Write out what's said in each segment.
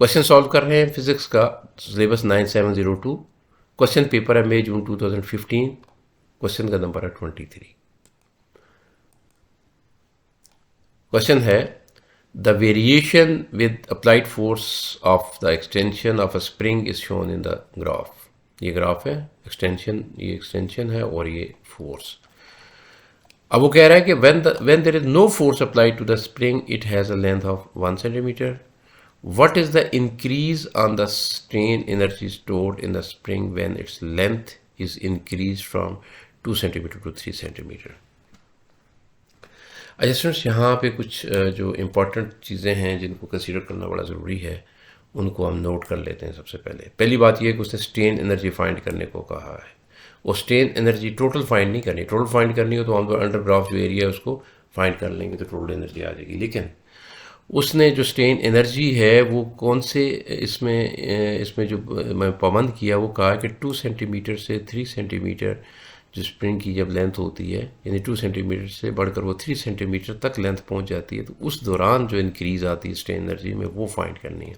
Question solve कर रहे हैं फिजिक्स का, सिलेबस 9702। क्वेश्चन पेपर है मई जून 2015। क्वेश्चन का नंबर है 23। क्वेश्चन है the variation with applied force of the extension of a spring is shown in the graph. ये ग्राफ है, एक्सटेंशन, ये एक्सटेंशन है और ये फोर्स। अब वो कह रहा है कि when there is no force applied to the spring, it has a length of 1 centimeter. What is the increase on the strain energy stored in the spring when its length is increased from 2 centimeter to 3 centimeter? अच्छा students, यहाँ पे कुछ जो important चीज़ें हैं जिनको consider करना बड़ा ज़रूरी है, उनको हम नोट कर लेते हैं। सबसे पहली बात यह है कि उसने स्ट्रेन एनर्जी फाइंड करने को कहा है। वो स्ट्रेन एनर्जी टोटल फाइंड नहीं करनी। टोटल फाइंड करनी हो तो हम अंडर ग्राफ जो एरिया है उसको फाइंड कर लेंगे तो टोटल एनर्जी आ जाएगी। लेकिन उसने जो स्ट्रेन एनर्जी है वो कौन से इसमें जो मैं पाबंद किया, वो कहा कि 2 सेंटीमीटर से 3 सेंटीमीटर जो स्प्रिंग की जब लेंथ होती है, यानी 2 सेंटीमीटर से बढ़कर वो 3 सेंटीमीटर तक लेंथ पहुंच जाती है, तो उस दौरान जो इंक्रीज़ आती है स्ट्रेन एनर्जी में, वो फाइंड करनी है।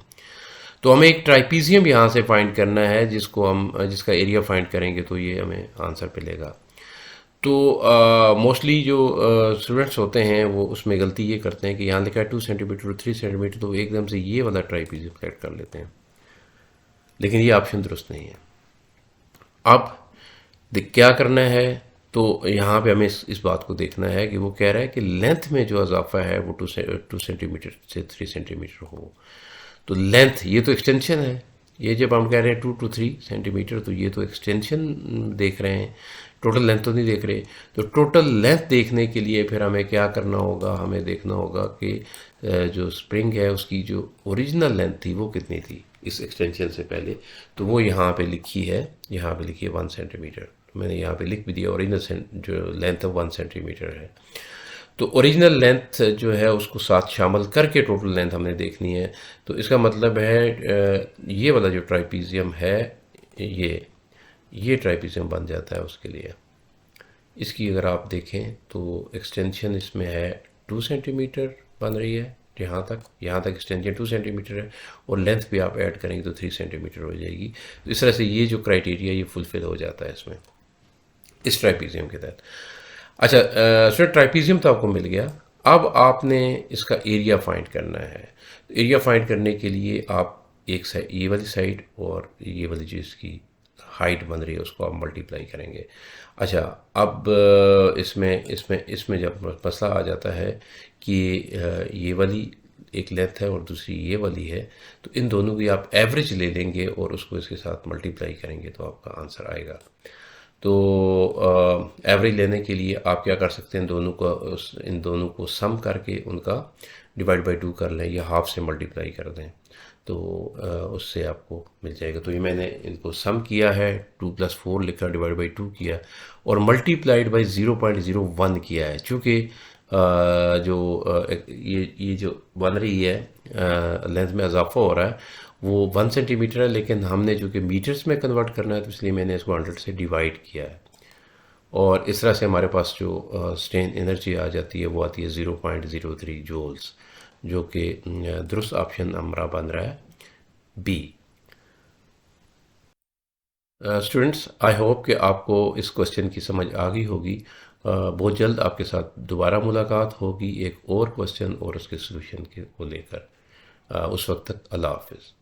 तो हमें एक ट्राइपीजियम यहाँ से फाइंड करना है, जिसका एरिया फाइंड करेंगे तो ये हमें आंसर मिलेगा। तो मोस्टली जो स्टूडेंट्स होते हैं वो उसमें गलती ये करते हैं कि यहाँ लिखा है 2 सेंटीमीटर 3 सेंटीमीटर, तो एकदम से ये वाला ट्राइपीजियम सेलेक्ट कर लेते हैं, लेकिन ये ऑप्शन दुरुस्त नहीं है। अब क्या करना है, तो यहाँ पे हमें इस बात को देखना है कि वो कह रहा है कि लेंथ में जो इजाफा है वो 2 सेंटीमीटर से 3 सेंटीमीटर हो। तो लेंथ, ये तो एक्सटेंशन है। ये जब हम कह रहे हैं 2 to 3 सेंटीमीटर, तो ये तो एक्सटेंशन देख रहे हैं, टोटल लेंथ तो नहीं देख रहे। तो टोटल लेंथ देखने के लिए फिर हमें क्या करना होगा, हमें देखना होगा कि जो स्प्रिंग है उसकी जो ओरिजिनल लेंथ थी वो कितनी थी इस एक्सटेंशन से पहले। तो वो यहाँ पे लिखी है, 1 सेंटीमीटर। मैंने यहाँ पे लिख भी दिया, ओरिजिनल जो लेंथ है 1 सेंटीमीटर है। तो ओरिजिनल लेंथ जो है उसको साथ शामिल करके टोटल लेंथ हमने देखनी है। तो इसका मतलब है ये वाला जो ट्राइपीजियम है, ये ट्राइपीजियम बन जाता है उसके लिए। इसकी अगर आप देखें तो एक्सटेंशन इसमें है 2 सेंटीमीटर बन रही है, यहाँ तक एक्सटेंशन 2 सेंटीमीटर है, और लेंथ भी आप ऐड करेंगे तो 3 सेंटीमीटर हो जाएगी। तो इस तरह से ये जो क्राइटेरिया ये फुलफिल हो जाता है इसमें, इस ट्राइपीजियम के तहत। अच्छा सर, ट्राइपीजियम तो आपको मिल गया। अब आपने इसका एरिया फाइंड करना है। एरिया फाइंड करने के लिए आप एक साइड, ये वाली साइड और ये वाली जो इसकी हाइट बन रही है उसको आप मल्टीप्लाई करेंगे। अच्छा, अब इसमें जब मसला आ जाता है कि ये वाली एक लेंथ है और दूसरी ये वाली है, तो इन दोनों की आप एवरेज ले लेंगे और उसको इसके साथ मल्टीप्लाई करेंगे तो आपका आंसर आएगा। तो एवरेज लेने के लिए आप क्या कर सकते हैं, इन दोनों को सम करके उनका डिवाइड बाई 2 कर लें या हाफ से मल्टीप्लाई कर दें, तो उससे आपको मिल जाएगा। तो ये मैंने इनको सम किया है, 2 + 4 लिखा, डिवाइड बाई 2 किया और मल्टीप्लाइड बाई 0.01 किया है। चूँकि ये जो बन रही है लेंथ में इजाफा हो रहा है वो 1 सेंटीमीटर है, लेकिन हमने जो कि मीटर्स में कन्वर्ट करना है तो इसलिए मैंने इसको 100 से डिवाइड किया है। और इस तरह से हमारे पास जो स्ट्रेन एनर्जी आ जाती है वो आती है 0.03 जूल्स, जो कि दुरुस्त ऑप्शन हमारा बन रहा है बी। स्टूडेंट्स, आई होप कि आपको इस क्वेश्चन की समझ आ गई होगी। बहुत जल्द आपके साथ दोबारा मुलाकात होगी एक और क्वेश्चन और उसके सोल्यूशन को लेकर। उस वक्त तक अल्लाह हाफिज़।